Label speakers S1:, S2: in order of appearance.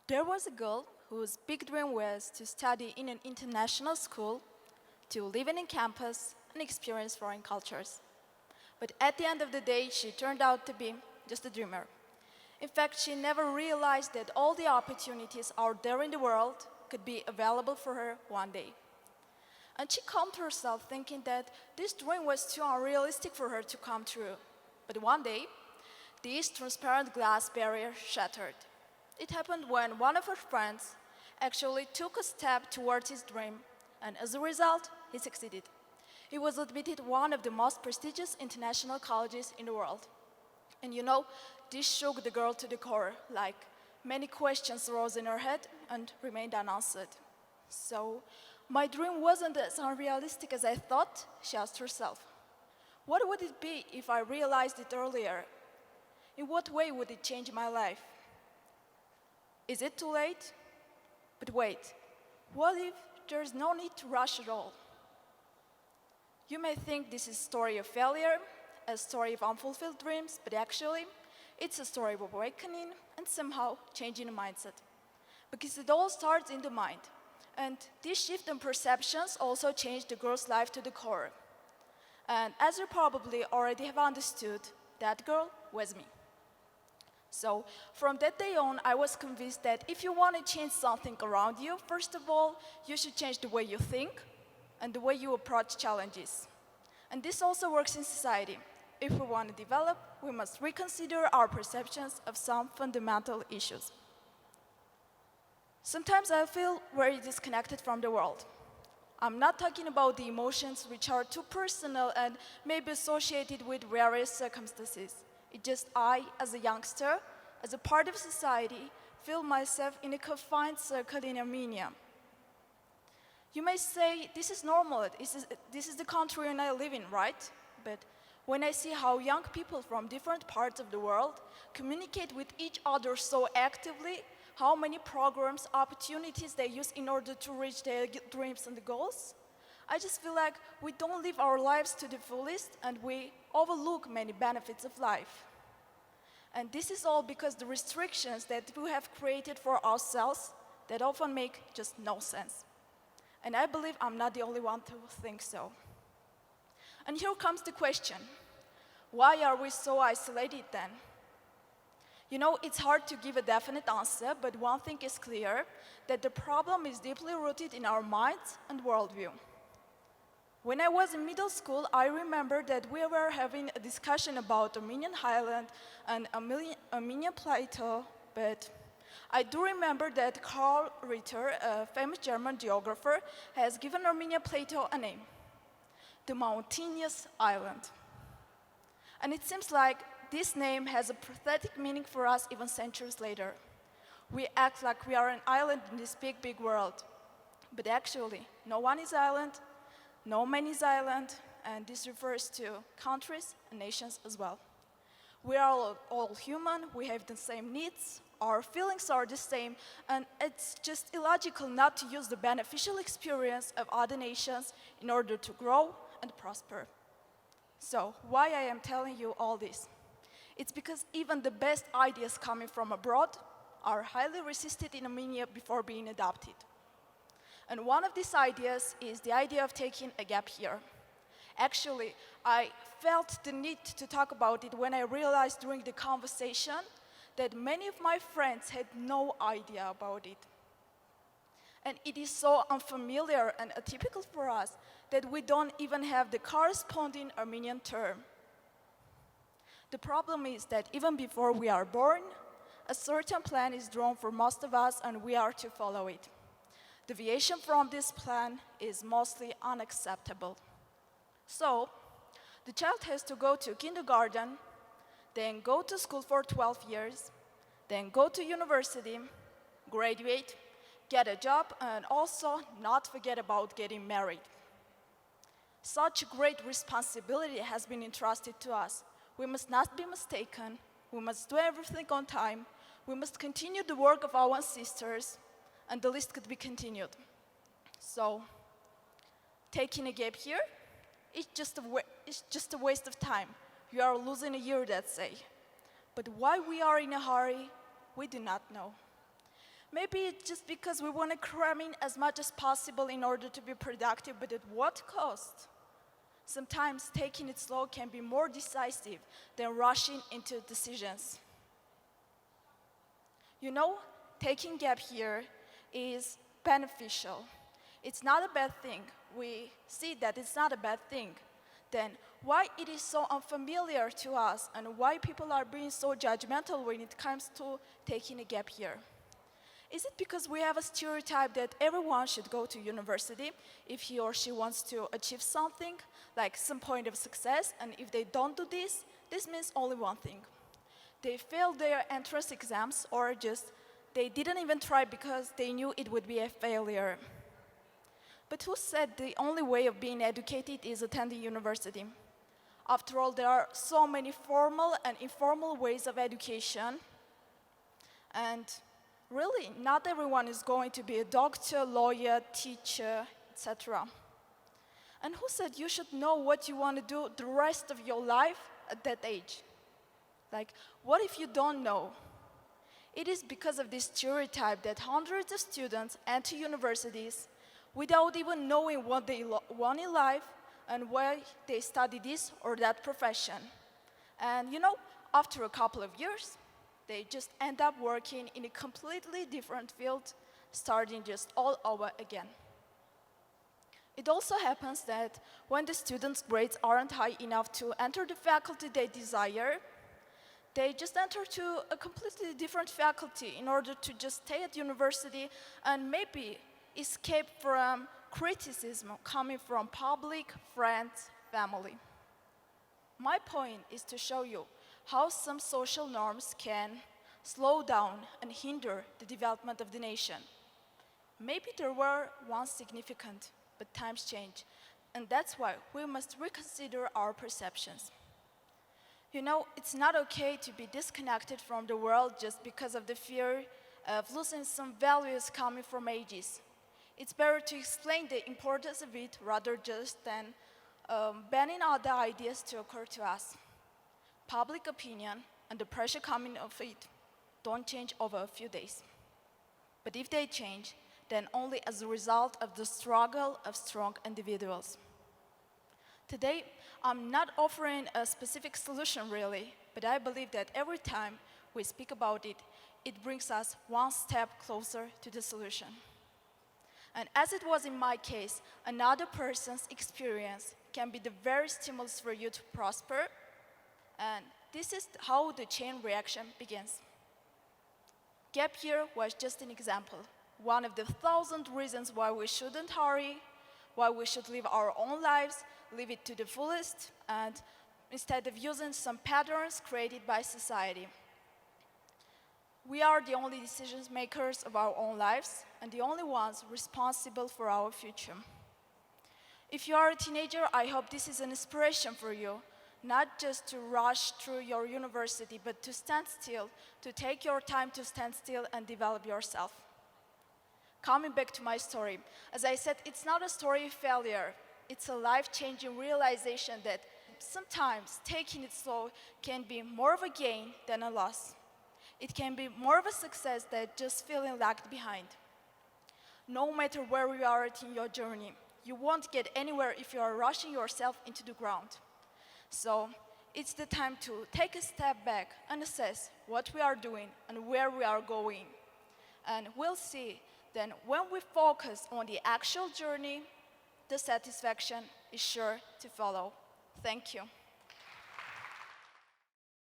S1: There was a girl whose big dream was to study in an international school, to live in a campus, and experience foreign cultures. But at the end of the day, she turned out to be just a dreamer. In fact, she never realized that all the opportunities out there in the world could be available for her one day. And she calmed herself thinking that this dream was too unrealistic for her to come true. But one day, this transparent glass barrier shattered. It happened when one of her friends actually took a step towards his dream, and as a result, he succeeded. He was admitted one of the most prestigious international colleges in the world. And you know, this shook the girl to the core, like many questions rose in her head and remained unanswered. So, my dream wasn't as unrealistic as I thought, she asked herself. What would it be if I realized it earlier? In what way would it change my life? Is it too late? But wait, what if there's no need to rush at all? You may think this is a story of failure, a story of unfulfilled dreams, but actually, it's a story of awakening and somehow changing a mindset. Because it all starts in the mind. And this shift in perceptions also changed the girl's life to the core. And as you probably already have understood, that girl was me. So from that day on, I was convinced that if you want to change something around you, first of all, you should change the way you think and the way you approach challenges. And this also works in society. If we want to develop, we must reconsider our perceptions of some fundamental issues. Sometimes I feel very disconnected from the world. I'm not talking about the emotions which are too personal and may be associated with various circumstances. It's just I, as a youngster, as a part of society, feel myself in a confined circle in Armenia. You may say, this is normal, this is the country I live in, right? But when I see how young people from different parts of the world communicate with each other so actively, how many programs, opportunities they use in order to reach their dreams and goals, I just feel like we don't live our lives to the fullest and we overlook many benefits of life. And this is all because the restrictions that we have created for ourselves that often make just no sense. And I believe I'm not the only one to think so. And here comes the question, why are we so isolated then? You know, it's hard to give a definite answer, but one thing is clear, that the problem is deeply rooted in our minds and worldview. When I was in middle school, I remember that we were having a discussion about Armenian highland and Armenian plateau, but I do remember that Karl Ritter, a famous German geographer, has given Armenian plateau a name, the mountainous island. And it seems like this name has a pathetic meaning for us even centuries later. We act like we are an island in this big, big world. But actually, no one is island, no man is island, and this refers to countries and nations as well. We are all human, we have the same needs, our feelings are the same, and it's just illogical not to use the beneficial experience of other nations in order to grow and prosper. So, why I am telling you all this? It's because even the best ideas coming from abroad are highly resisted in Armenia before being adopted. And one of these ideas is the idea of taking a gap year. Actually, I felt the need to talk about it when I realized during the conversation that many of my friends had no idea about it. And it is so unfamiliar and atypical for us that we don't even have the corresponding Armenian term. The problem is that even before we are born, a certain plan is drawn for most of us and we are to follow it. Deviation from this plan is mostly unacceptable. So, the child has to go to kindergarten, then go to school for 12 years, then go to university, graduate, get a job, and also not forget about getting married. Such great responsibility has been entrusted to us. We must not be mistaken, we must do everything on time, we must continue the work of our ancestors, and the list could be continued. So, taking a gap here, it's just a waste of time. You are losing a year, let's say. But why we are in a hurry, we do not know. Maybe it's just because we want to cram in as much as possible in order to be productive, but at what cost? Sometimes taking it slow can be more decisive than rushing into decisions. You know, taking gap year is beneficial. It's not a bad thing. We see that it's not a bad thing. Then why it is so unfamiliar to us and why people are being so judgmental when it comes to taking a gap year? Is it because we have a stereotype that everyone should go to university if he or she wants to achieve something, like some point of success, and if they don't do this, this means only one thing. They failed their entrance exams, or just they didn't even try because they knew it would be a failure. But who said the only way of being educated is attending university? After all, there are so many formal and informal ways of education, and really, not everyone is going to be a doctor, lawyer, teacher, etc. And who said you should know what you want to do the rest of your life at that age? Like, what if you don't know? It is because of this stereotype that hundreds of students enter universities without even knowing what they want in life and why they study this or that profession. And you know, after a couple of years, they just end up working in a completely different field, starting just all over again. It also happens that when the students' grades aren't high enough to enter the faculty they desire, they just enter to a completely different faculty in order to just stay at university and maybe escape from criticism coming from public, friends, family. My point is to show you how some social norms can slow down and hinder the development of the nation. Maybe they were once significant, but times change, and that's why we must reconsider our perceptions. You know, it's not okay to be disconnected from the world just because of the fear of losing some values coming from ages. It's better to explain the importance of it rather just than banning other ideas to occur to us. Public opinion and the pressure coming of it don't change over a few days. But if they change, then only as a result of the struggle of strong individuals. Today, I'm not offering a specific solution really, but I believe that every time we speak about it, it brings us one step closer to the solution. And as it was in my case, another person's experience can be the very stimulus for you to prosper, and this is how the chain reaction begins. Gap year was just an example, one of the 1,000 reasons why we shouldn't hurry, why we should live our own lives, live it to the fullest, and instead of using some patterns created by society. We are the only decision makers of our own lives and the only ones responsible for our future. If you are a teenager, I hope this is an inspiration for you, not just to rush through your university, but to stand still, to take your time to stand still and develop yourself. Coming back to my story, as I said, it's not a story of failure. It's a life-changing realization that sometimes taking it slow can be more of a gain than a loss. It can be more of a success than just feeling lagged behind. No matter where you are in your journey, you won't get anywhere if you are rushing yourself into the ground. So it's the time to take a step back and assess what we are doing and where we are going. And we'll see then when we focus on the actual journey, the satisfaction is sure to follow. Thank you.